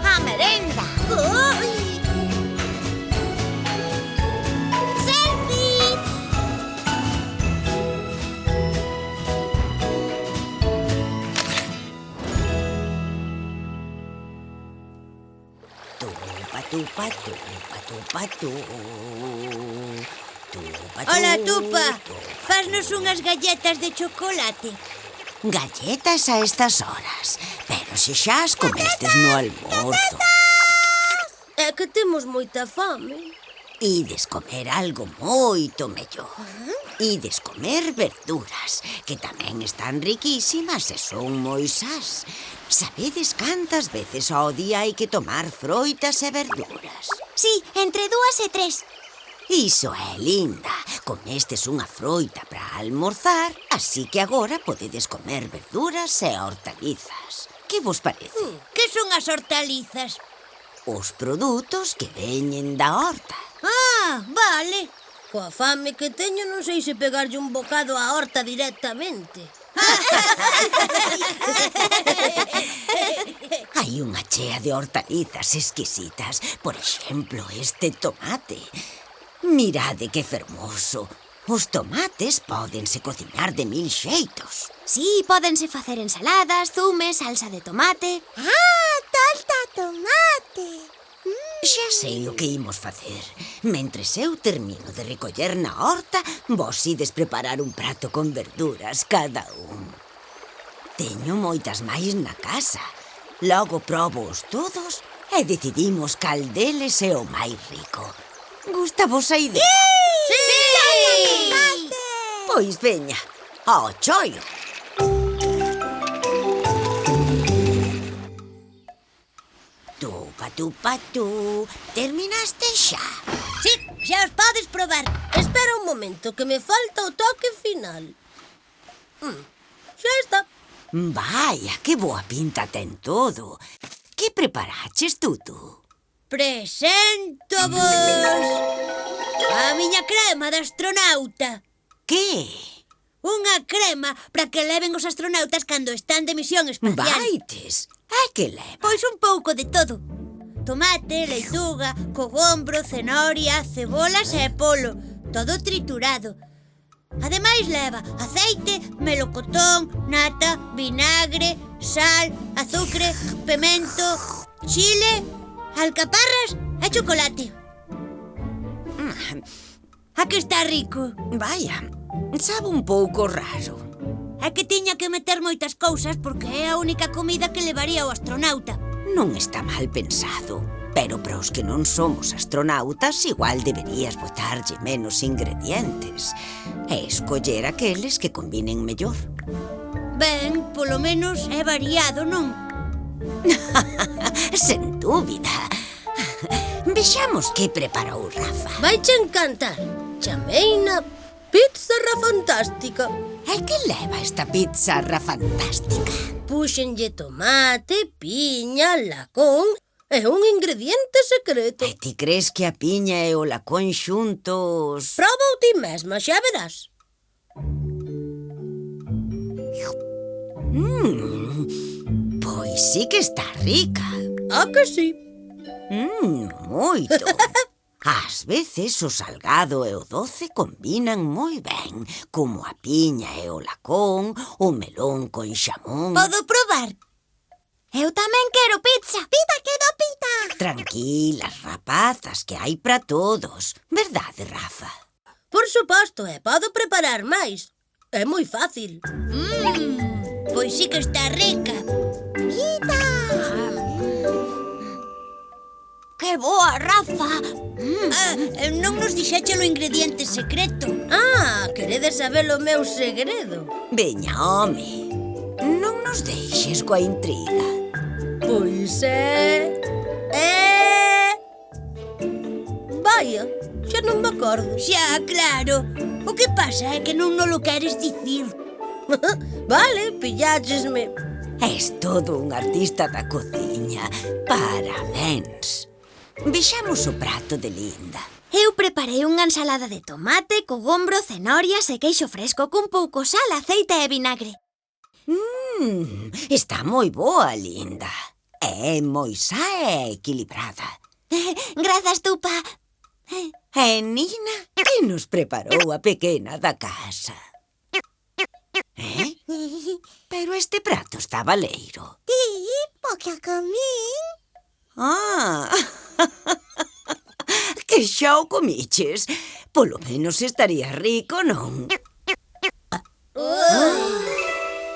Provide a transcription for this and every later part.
A merenda. Selfie. Ola, Tupa, fasnos unhas galletas de chocolate. Galletas a estas horas. Pero se xa as comestes no almorzo. É que temos moita fame. Ides comer algo moito mellor. Ides comer verduras, que tamén están riquísimas e son moi sás. Sabedes cantas veces ao día hai que tomar froitas e verduras? Sí, entre 2 e 3. Iso é linda. Comestes unha froita para almorzar, así que agora podedes comer verduras e hortalizas. Que vos parece? Que son as hortalizas? Os produtos que veñen da horta. Ah, vale. Coa fame que teño non sei se pegarlle un bocado á horta directamente. Hai unha chea de hortalizas exquisitas. Por exemplo, este tomate. Mirade que fermoso. Os tomates pódense cociñar de 1000 xeitos. Sí, pódense facer ensaladas, zumes, salsa de tomate. Torta tomate. Xa sei o que imos facer. Mentres eu termino de recoller na horta, vos ides preparar un prato con verduras cada un. Teño moitas máis na casa. Logo probo-os todos e decidimos cal deles é o máis rico. Gusta vos a idea? Sí! Pois veña, ao choio. Tupa, terminaste xa? Sí, xa os podes probar. Espera un momento, que me falta o toque final. Xa está. Vaya, que boa pinta ten todo. Que preparaches, Tutu? Preséntovos a miña crema de astronauta. Que? Unha crema para que leven os astronautas cando están de misión espacial. Vaites, é que leva? Pois un pouco de todo. Tomate, leituga, cogombro, cenoria, cebolas e polo. Todo triturado. Ademais leva aceite, melocotón, nata, vinagre, sal, azucre, pemento, chile, alcaparras e chocolate. A que está rico? Vaya, sabe un pouco raro. É que tiña que meter moitas cousas porque é a única comida que levaría o astronauta. Non está mal pensado, pero para os que non somos astronautas igual deberías botarlle menos ingredientes e escoller aqueles que combinen mellor. Ben, polo menos é variado, non? Sen dúbida. Vexamos que preparou Rafa. Vaiche encantar. Chameina pizza rafantástica. E que leva esta pizza rafantástica? Púxenlle tomate, piña, lacón e un ingrediente secreto. E ti crees que a piña e o lacón xuntos... Proba ti mesma, xa verás. Pois sí que está rica. A que sí? Moito. Ás veces o salgado e o doce combinan moi ben, como a piña e o lacón, o melón con xamón. Podo probar? Eu tamén quero pizza. Pita, quedo pita. Tranquilas, rapazas, que hai para todos. Verdade, Rafa? Por suposto, e podo preparar máis. É moi fácil. Pois sí que está rica. Pita. Que boa, Rafa. Non nos dixéchelo o ingrediente secreto. Queredes saber o meu segredo? Veña, home. Non nos deixes coa intriga. Pois Vaya, xa non me acordo. Xa, claro. O que pasa é que non nolo queres dicir. Vale, pilláchesme. És todo un artista da cociña. Parabéns. Vexamos o prato de Linda. Eu preparei unha ensalada de tomate, cogombro, cenorias e queixo fresco cun pouco sal, aceite e vinagre. Está moi boa, Linda. É moi sa e equilibrada. Grazas, Tupa. E Nina, que nos preparou a pequena da casa? Pero este prato está baleiro. Sí, porque a comín. Ah, que xa o comiches. Polo menos estaría rico, non?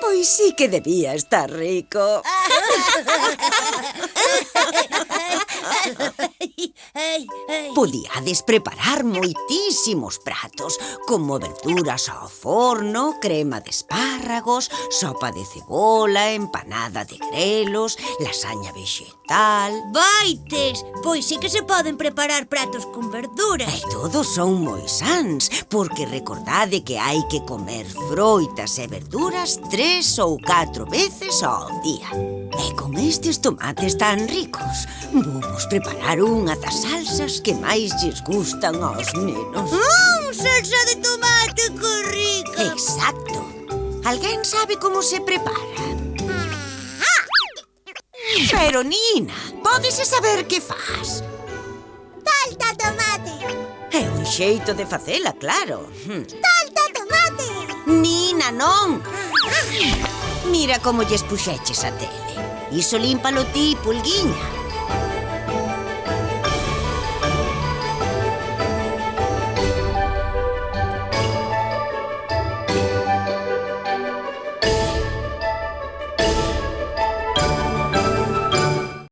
Pois sí que debía estar rico. Podíades preparar moitísimos pratos, como verduras ao forno, crema de espárragos, sopa de cebola, empanada de grelos, lasaña vegetal... Vaites! Pois sí que se poden preparar pratos con verduras. E todos son moi sans, porque recordade que hai que comer froitas e verduras 3 ou 4 veces ao día. E con estes tomates tan ricos, vou-vos preparar unha das salsas que máis lles gustan aos nenos. Salsa de tomate, que rica! Exacto. Alguén sabe como se prepara? Pero, Nina, pódese saber que faz. Salta tomate. É un xeito de facela, claro. Salta tomate. Nina, non! Mira como lles puxeches a tele. Iso límpalo ti, pulguiña.